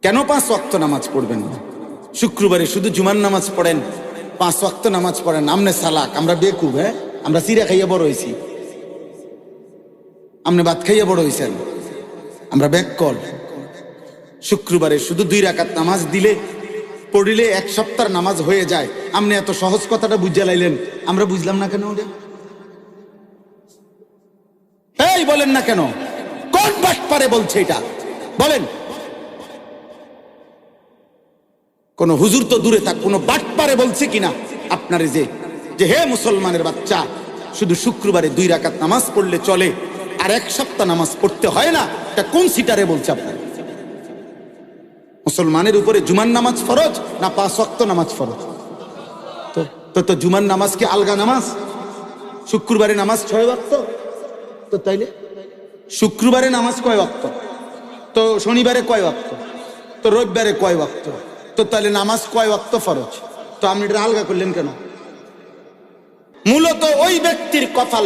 কেন 5 ওয়াক্ত নামাজ পড়বেন না? শুক্রবারে শুধু জুমার নামাজ পড়েন, 5 ওয়াক্ত নামাজ পড়েন। আমনে সালাক, আমরা বেকুব। আমরা চিরা খাইয়া বড় হয়েছি, আমনে ভাত খাইয়া বড় হয়েছেন, আমরা ব্যাককল। শুক্রবারে শুধু 2 রাকাত নামাজ দিলে পড়িলে 1 সপ্তাহের নামাজ হয়ে যায়। আপনি এত সহজ কথাটা বুঝে লাইলেন, আমরা বুঝলাম না কেন? ওটা এই বলেন না কেন? কোন বাটপারে বলছে এটা বলেন? কোন হুজুর তো দূরে থাক, কোন বাটপারে বলছে কিনা আপনারে যে হে মুসলমানের বাচ্চা, শুধু শুক্রবারে 2 রাকাত নামাজ পড়লে চলে আর 1 সপ্তাহ নামাজ পড়তে হয় না? এটা কোন সিটারে বলছে আপনার? মুসলমানের উপরে জুমার নামাজ ফরজ না 5 ওয়াক্ত নামাজ ফরজ? তো জুমার নামাজ কি আলগা নামাজ? শুক্রবারে নামাজ 6 ওয়াক্ত। তো তাইলে শুক্রবারে নামাজ কয় ওয়াক্ত? তো শনিবারে কয় ওয়াক্ত? তো রবিবারে কয় ওয়াক্ত? তো তাহলে নামাজ কয় ওয়াক্ত ফরজ? তো আপনি এটা আলগা করলেন কেন? মূলত ওই ব্যক্তির কপাল